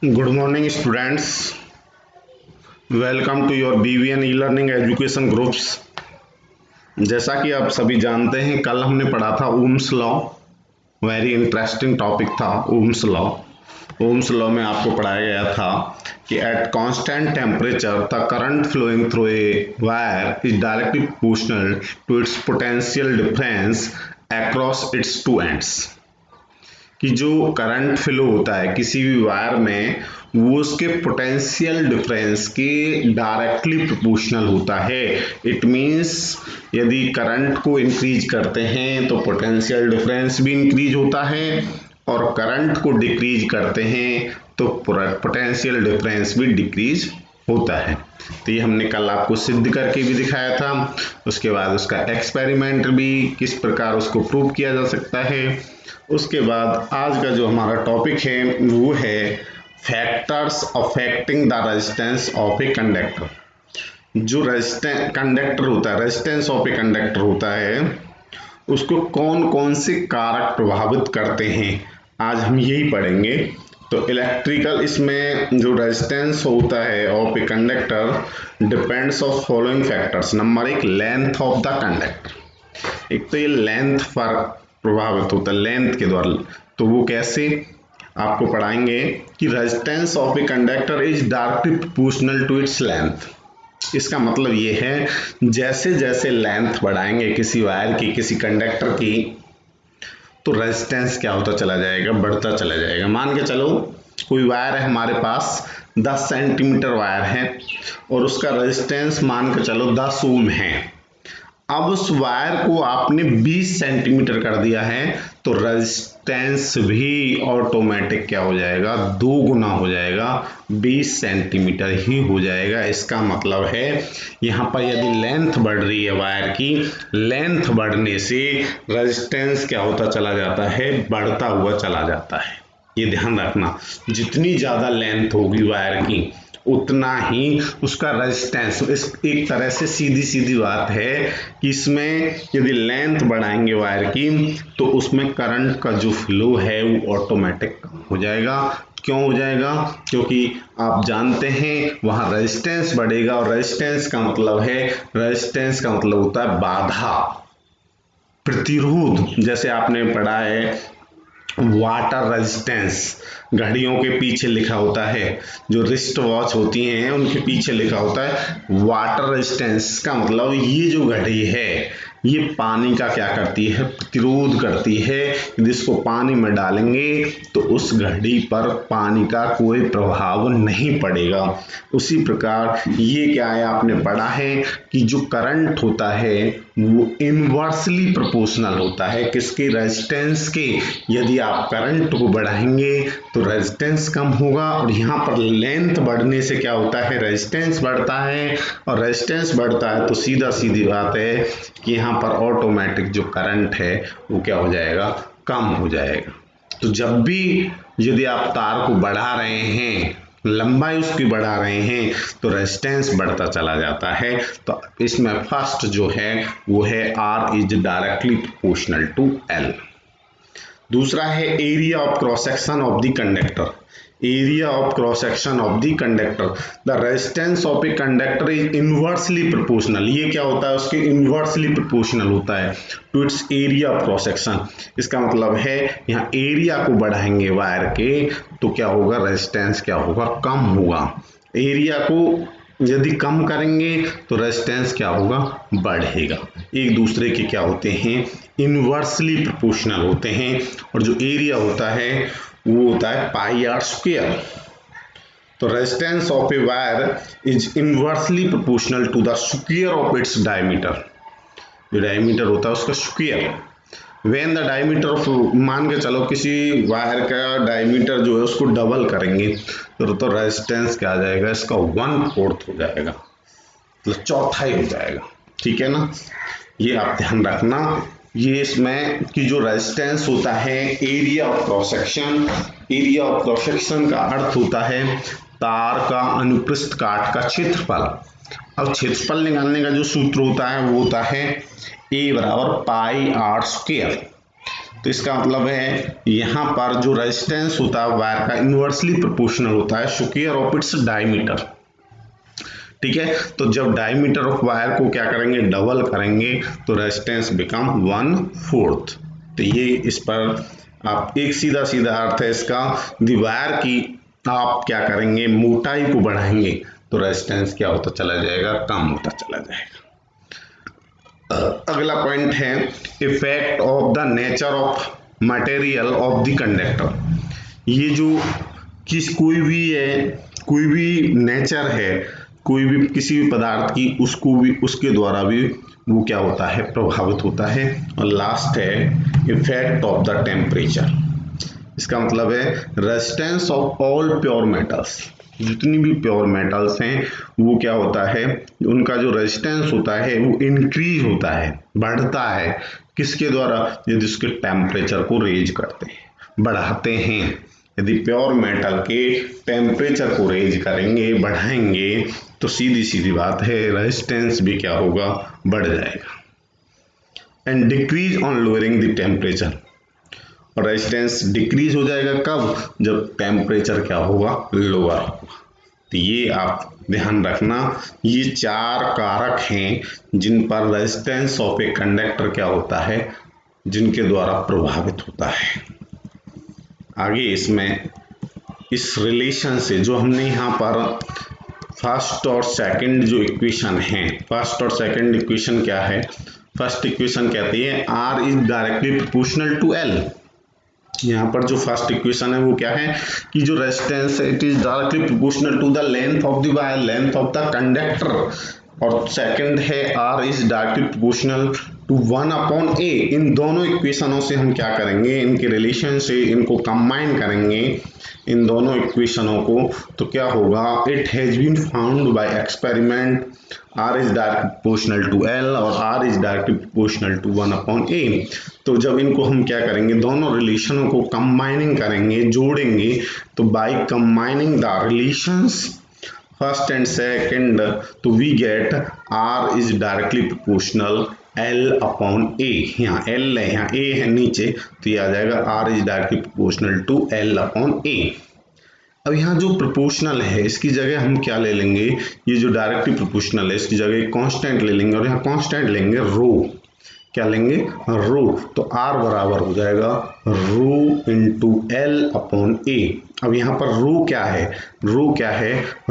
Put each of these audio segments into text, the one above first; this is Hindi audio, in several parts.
Good morning students, welcome to your BVN e learning education groups. जैसा कि आप सभी जानते हैं, कल हमने पढ़ा था Ohm's law. Very interesting topic था ओम्स लॉ। ओम्स लॉ में आपको पढ़ाया गया था कि at constant temperature the current flowing through a wire is directly proportional to its potential difference across its two ends. कि जो करंट फ्लो होता है किसी भी वायर में, वो उसके पोटेंशियल डिफरेंस के डायरेक्टली प्रोपोर्शनल होता है। इट मीन्स यदि करंट को इंक्रीज करते हैं तो पोटेंशियल डिफरेंस भी इंक्रीज होता है, और करंट को डिक्रीज करते हैं तो पोटेंशियल डिफरेंस भी डिक्रीज होता है। तो ये हमने कल आपको सिद्ध करके भी दिखाया था। उसके बाद उसका एक्सपेरिमेंट भी किस प्रकार उसको प्रूव किया जा सकता है। उसके बाद आज का जो हमारा टॉपिक है वो है factors affecting the resistance of a conductor. जो कंडक्टर होता है, रेजिस्टेंस ऑफ ए कंडक्टर होता है, उसको कौन कौन से कारक प्रभावित करते हैं, आज हम यही पढ़ेंगे। तो इलेक्ट्रिकल इसमें जो रेजिस्टेंस होता है of a conductor depends of following factors. Number 1, length of the conductor. एक तो ये लेंथ पर प्रभावित होता है, लेंथ के द्वारा। तो वो कैसे, आपको पढ़ाएंगे कि resistance of a conductor is directly proportional to its length. इसका मतलब ये है, जैसे जैसे लेंथ बढ़ाएंगे किसी वायर की, किसी कंडक्टर की, तो रेजिस्टेंस क्या होता चला जाएगा, बढ़ता चला जाएगा। मान के चलो कोई वायर है हमारे पास, 10 सेंटीमीटर वायर है और उसका रेजिस्टेंस मान के चलो 10 ओम है। अब उस वायर को आपने 20 सेंटीमीटर कर दिया है तो रेजिस्टेंस भी ऑटोमेटिक क्या हो जाएगा, 2 गुना हो जाएगा, 20 सेंटीमीटर ही हो जाएगा। इसका मतलब है यहाँ पर यदि लेंथ बढ़ रही है वायर की, लेंथ बढ़ने से रेजिस्टेंस क्या होता चला जाता है, बढ़ता हुआ चला जाता है। ये ध्यान रखना, जितनी ज़्यादा लेंथ होगी वायर की उतना ही उसका रेजिस्टेंस। इस एक तरह से सीधी सीधी बात है कि इसमें यदि लेंथ बढ़ाएंगे वायर की तो उसमें करंट का जो फ्लो है वो ऑटोमेटिक कम हो जाएगा। क्यों हो जाएगा? क्योंकि आप जानते हैं वहाँ रेजिस्टेंस बढ़ेगा, और रेजिस्टेंस का मतलब है, रेजिस्टेंस का मतलब होता है बाधा, प्रतिरोध। जैसे आपने पढ़ा है वाटर रेजिस्टेंस, घड़ियों के पीछे लिखा होता है, जो रिस्ट वॉच होती हैं उनके पीछे लिखा होता है वाटर रेजिस्टेंस। का मतलब ये जो घड़ी है ये पानी का क्या करती है, प्रतिरोध करती है। यदि इसको पानी में डालेंगे तो उस घड़ी पर पानी का कोई प्रभाव नहीं पड़ेगा। उसी प्रकार ये क्या है, आपने पढ़ा है कि जो करंट होता है वो इनवर्सली प्रोपोर्शनल होता है किसके, रेजिस्टेंस के। यदि आप करंट को बढ़ाएंगे तो रेजिस्टेंस कम होगा, और यहाँ पर लेंथ बढ़ने से क्या होता है, रेजिस्टेंस बढ़ता है, और रेजिस्टेंस बढ़ता है तो सीधा सीधी बात है कि यहाँ पर ऑटोमेटिक जो करंट है वो क्या हो जाएगा, कम हो जाएगा। तो जब भी यदि आप तार को बढ़ा रहे हैं, लंबाई उसकी बढ़ा रहे हैं, तो रेजिस्टेंस बढ़ता चला जाता है। तो इसमें फर्स्ट जो है वो है R is directly proportional to L। दूसरा है area of cross section of the conductor. Area of cross section of the conductor, the resistance of a conductor is inversely proportional. ये क्या होता है, उसके इनवर्सली प्रोपोर्शनल होता है to its area of cross section. इसका मतलब है यहाँ एरिया को बढ़ाएंगे वायर के तो क्या होगा, रेजिस्टेंस क्या होगा, कम होगा। एरिया को यदि कम करेंगे तो रेजिस्टेंस क्या होगा, बढ़ेगा। एक दूसरे के क्या होते हैं, इनवर्सली प्रोपोर्शनल होते हैं। और जो एरिया होता है वो होता है पाई आर स्क्वायर। तो resistance of a wire is inversely proportional to the square of its diameter. जो डायमीटर होता है उसका square. When the diameter of, मान के चलो किसी वायर का डायमीटर जो है उसको डबल करेंगे तो रेजिस्टेंस क्या आ जाएगा, इसका 1/4 हो जाएगा, मतलब चौथाई हो जाएगा। ठीक है ना, ये आप ध्यान रखना। ये इसमें कि जो रेजिस्टेंस होता है area of cross section, area of cross section का अर्थ होता है तार का अनुप्रस्थ काट का क्षेत्रफल। अब क्षेत्रफल निकालने का जो सूत्र होता है वो होता है A बराबर पाई आर स्क्वायर। तो इसका मतलब है यहाँ पर जो रेजिस्टेंस होता है वायर का इनवर्सली प्रोपोर्शनल होता है स्क्वायर ऑफ इट्स डायमीटर। ठीक है, तो जब डायमीटर ऑफ वायर को क्या करेंगे, डबल करेंगे, तो रेजिस्टेंस बिकम 1/4। तो ये इस पर आप एक सीधा सीधा अर्थ है इसका, वायर की आप क्या करेंगे, मोटाई को बढ़ाएंगे तो रेजिस्टेंस क्या होता चला जाएगा, कम होता चला जाएगा। अगला पॉइंट है effect of the nature of material of the conductor. ये जो कोई भी नेचर है, कोई भी किसी भी पदार्थ की, उसको भी उसके द्वारा भी वो क्या होता है, प्रभावित होता है। और लास्ट है इफेक्ट ऑफ द टेम्परेचर। इसका मतलब है resistance of all pure metals, जितनी भी प्योर मेटल्स हैं वो क्या होता है, उनका जो रेजिस्टेंस होता है वो इंक्रीज होता है, बढ़ता है, किसके द्वारा, यदि उसके टेम्परेचर को रेज करते हैं, बढ़ाते हैं। यदि प्योर मेटल के टेम्परेचर को रेज करेंगे, बढ़ाएंगे, तो सीधी सीधी बात है रेजिस्टेंस भी क्या होगा, बढ़ जाएगा। And decrease on lowering the temperature, और रेजिस्टेंस डिक्रीज हो जाएगा कब, जब टेम्परेचर क्या होगा, लोअर होगा। तो ये आप ध्यान रखना, ये 4 कारक हैं जिन पर रेजिस्टेंस ऑफ ए कंडक्टर क्या होता है, जिनके द्वारा प्रभावित होता है। आगे इसमें इस रिलेशन से जो हमने यहाँ पर फर्स्ट और सेकंड जो इक्वेशन है, फर्स्ट और सेकंड इक्वेशन क्या है, फर्स्ट इक्वेशन कहती है R is directly proportional to L। यहाँ पर जो फर्स्ट इक्वेशन है वो क्या है कि जो रेजिस्टेंस है it is directly proportional to the length of the wire, length of the conductor. और सेकंड है R is directly proportional to 1/A। इन दोनों इक्वेशनों से हम क्या करेंगे, इनके रिलेशन से इनको कंबाइन करेंगे, इन दोनों इक्वेशनों को, तो क्या होगा, it has been found by experiment R is directly proportional to L और R is directly proportional to 1/A। तो जब इनको हम क्या करेंगे, दोनों रिलेशनों को कंबाइनिंग करेंगे, जोड़ेंगे, तो by combining the relations first and second, तो we get R is directly proportional L/A। यहाँ L है, यहाँ A है नीचे, तो ये आ जाएगा R is directly proportional to L/A। अब यहाँ जो प्रोपोर्शनल है इसकी जगह हम क्या ले लेंगे, ये जो डायरेक्टली प्रोपोर्शनल है इसकी जगह कांस्टेंट ले लेंगे, और यहाँ कांस्टेंट लेंगे रो। क्या लेंगे, रो। तो R बराबर हो जाएगा रो इंटू L/A। अब यहाँ पर रो क्या है,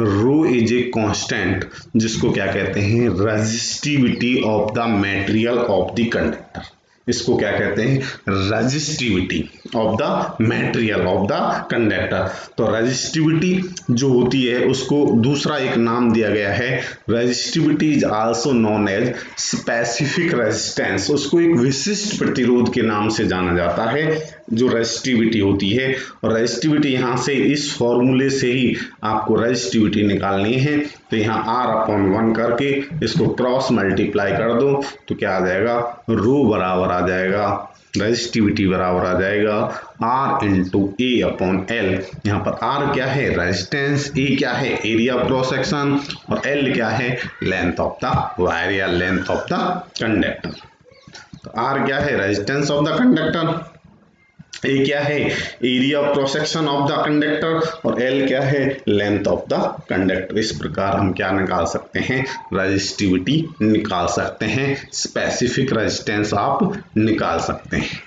रो इज ए कांस्टेंट, जिसको क्या कहते हैं, resistivity of the material of the conductor. इसको क्या कहते हैं, resistivity of the material of the conductor. तो रेजिस्टिविटी जो होती है उसको दूसरा एक नाम दिया गया है, resistivity is also known as specific resistance. उसको एक विशिष्ट प्रतिरोध के नाम से जाना जाता है जो रेजिस्टिविटी होती है। और रेजिस्टिविटी यहाँ से इस फॉर्मूले से ही आपको रेजिस्टिविटी निकालनी है। तो यहाँ R/1 करके इसको क्रॉस मल्टीप्लाई कर दो, तो क्या आ जाएगा, रो बराबर आ जाएगा, रेजिस्टिविटी बराबर आ जाएगा R इंटू A/L। यहाँ पर R क्या है, रेजिस्टेंस, A क्या है, एरिया ऑफ क्रॉस सेक्शन, और L क्या है, लेंथ ऑफ द वायर या लेंथ ऑफ द कंडक्टर। तो R क्या है, resistance of the conductor, A क्या है, area of cross section of the conductor, और L क्या है, लेंथ ऑफ द कंडक्टर। इस प्रकार हम क्या निकाल सकते हैं, रेजिस्टिविटी निकाल सकते हैं, स्पेसिफिक रेजिस्टेंस आप निकाल सकते हैं।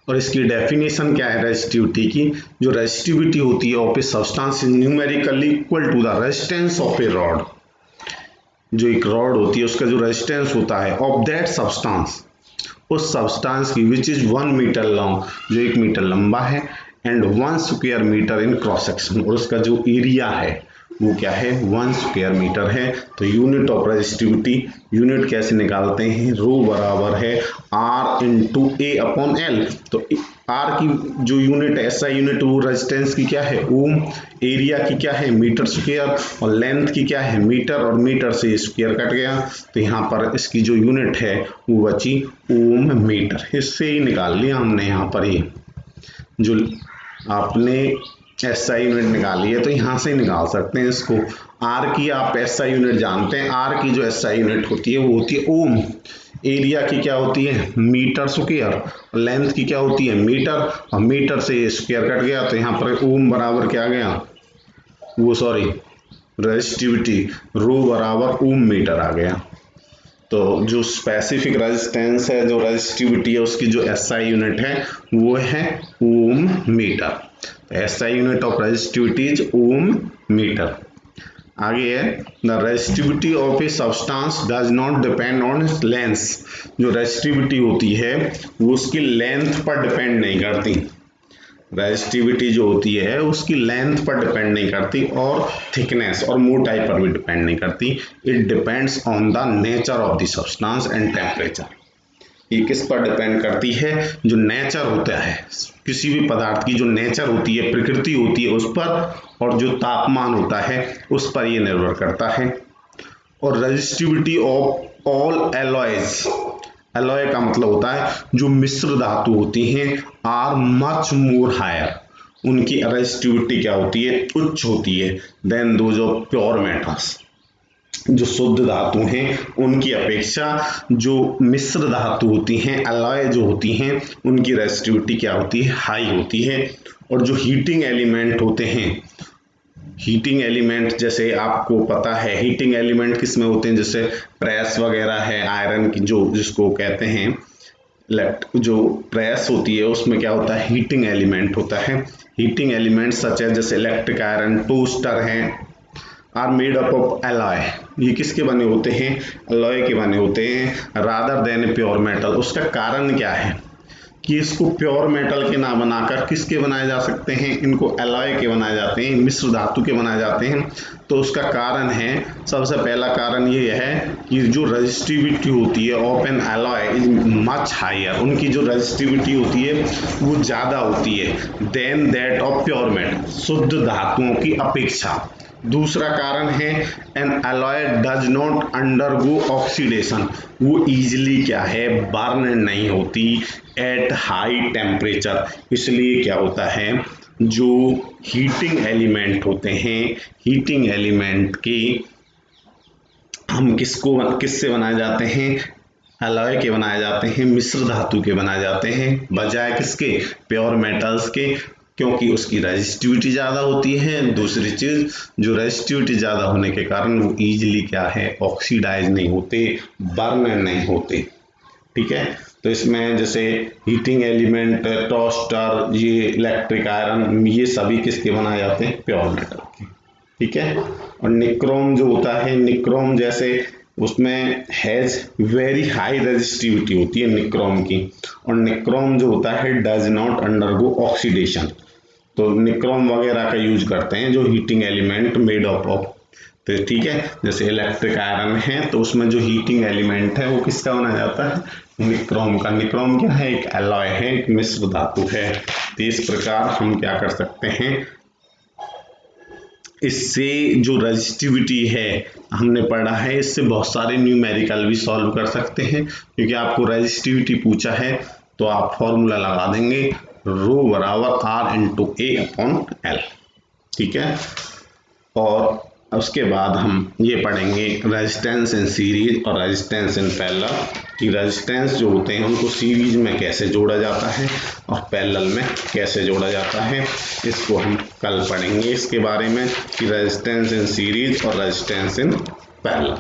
और इसकी डेफिनेशन क्या है रेजिस्टिविटी की, जो रेजिस्टिविटी होती है of a substance is numerically equal to the resistance of a rod. जो एक रॉड होती है उसका जो रेजिस्टेंस होता है ऑफ दैट सब्सटेंस, उस सब्सटेंस की विच इज 1 मीटर लॉन्ग, जो 1 मीटर लंबा है, and 1 square metre in cross section, और उसका जो एरिया है वो क्या है, 1 स्क्वायर मीटर है। तो यूनिट ऑफ रेजिस्टिविटी, यूनिट कैसे निकालते हैं, रो बराबर है R इंटू A/L। तो R की जो यूनिट है, ऐसा यूनिट, वो रेजिस्टेंस की क्या है, ओम, एरिया की क्या है, मीटर स्क्वायर, और लेंथ की क्या है, मीटर, और मीटर से स्क्वायर कट गया, तो यहाँ पर इसकी जो यूनिट है वो बची ओम मीटर। इससे ही निकाल लिया हमने यहाँ पर। ये जो आपने एसआई यूनिट निकाली है तो यहाँ से निकाल सकते हैं इसको। आर की आप एसआई यूनिट जानते हैं, आर की जो एसआई यूनिट होती है वो होती है ओम। एरिया की क्या होती है मीटर स्क्वायर, लेंथ की क्या होती है मीटर, और मीटर से स्क्वायर कट गया तो यहाँ पर ओम बराबर क्या आ गया, वो सॉरी रेजिस्टिविटी रो बराबर ओम मीटर आ गया। तो जो स्पेसिफिक रेजिस्टेंस है, जो रेजिस्टिविटी है, उसकी जो एसआई यूनिट है वो है ohm metre. SI unit of resistivity is ohm metre. आगे है the resistivity of a substance does not depend on its length. जो रेजिस्टिविटी होती है वो उसकी लेंथ पर डिपेंड नहीं करती। रेजिस्टिविटी जो होती है उसकी लेंथ पर डिपेंड नहीं करती और थिकनेस और मोटाई पर भी डिपेंड नहीं करती। It depends on the nature of the substance and temperature. ये किस पर डिपेंड करती है, जो नेचर होता है किसी भी पदार्थ की, जो नेचर होती है प्रकृति होती है उस पर, और जो तापमान होता है उस पर ये निर्भर करता है। और resistivity of all alloys, alloy का मतलब होता है जो मिश्र धातु होती हैं, आर मच मोर हायर, उनकी रेजिस्टिविटी क्या होती है उच्च होती है than those of pure metals. जो शुद्ध धातु हैं उनकी अपेक्षा जो मिश्र धातु होती हैं अलॉय जो होती हैं उनकी रेजिस्टिविटी क्या होती है हाई होती है। और जो हीटिंग एलिमेंट होते हैं, हीटिंग एलिमेंट जैसे आपको पता है हीटिंग एलिमेंट किस में होते हैं, जैसे प्रेस वगैरह है आयरन की जो जिसको कहते हैं जो प्रेस होती है उसमें क्या होता है हीटिंग एलिमेंट होता है। हीटिंग एलिमेंट सच है जैसे इलेक्ट्रिक आयरन टोस्टर हैं are made up of alloy. ये किसके बने होते हैं एलॉय के बने होते हैं rather than a pure metal. उसका कारण क्या है कि इसको प्योर मेटल के ना बनाकर किसके बनाए जा सकते हैं, इनको एलॉय के बनाए जाते हैं, मिश्र धातु के बनाए जाते हैं। तो उसका कारण है, सबसे पहला कारण ये है कि जो रेजिस्टिविटी होती है of an alloy is much higher, उनकी जो रेजिस्टिविटी होती है वो ज़्यादा होती है than that of pure metal, शुद्ध धातुओं की अपेक्षा। दूसरा कारण है an alloy does not undergo oxidation, वो इजीली क्या है बर्न नहीं होती एट हाई टेम्परेचर। इसलिए क्या होता है जो हीटिंग एलिमेंट होते हैं, हीटिंग एलिमेंट के हम किससे बनाए जाते हैं एलॉय के बनाए जाते हैं, मिश्र धातु के बनाए जाते हैं बजाय किसके प्योर मेटल्स के, क्योंकि उसकी रेजिस्टिविटी ज़्यादा होती है। दूसरी चीज़ जो रेजिस्टिविटी ज़्यादा होने के कारण वो इजीली क्या है ऑक्सीडाइज नहीं होते, बर्न नहीं होते। ठीक है, तो इसमें जैसे हीटिंग एलिमेंट टोस्टर ये इलेक्ट्रिक आयरन ये सभी किसके बनाए जाते हैं प्योर मेटल के। ठीक है, और निक्रोम जो होता है निक्रोम जैसे उसमें हैज वेरी हाई रेजिस्टिविटी होती है निक्रोम की, और निक्रोम जो होता है डज नॉट अंडरगो ऑक्सीडेशन। तो निक्रोम वगैरह का यूज करते हैं जो हीटिंग एलिमेंट मेड ऑफ तो ठीक है, जैसे इलेक्ट्रिक आयरन है तो उसमें जो हीटिंग एलिमेंट है वो किसका बनाया जाता है निक्रोम का। निक्रोम क्या है एक एलॉय है, एक मिश्र धातु है। तो इस प्रकार हम क्या कर सकते हैं, इससे जो रेजिस्टिविटी है हमने पढ़ा है इससे बहुत सारे न्यूमेरिकल भी सॉल्व कर सकते हैं, क्योंकि आपको रेजिस्टिविटी पूछा है तो आप फॉर्मूला लगा देंगे रो बराबर R into A upon L. ठीक है, और उसके बाद हम ये पढ़ेंगे रेजिस्टेंस इन सीरीज और रेजिस्टेंस इन पैरेलल, कि रेजिस्टेंस जो होते हैं उनको सीरीज में कैसे जोड़ा जाता है और पैरेलल में कैसे जोड़ा जाता है। इसको हम कल पढ़ेंगे इसके बारे में कि रेजिस्टेंस इन सीरीज और रेजिस्टेंस इन पैरेलल।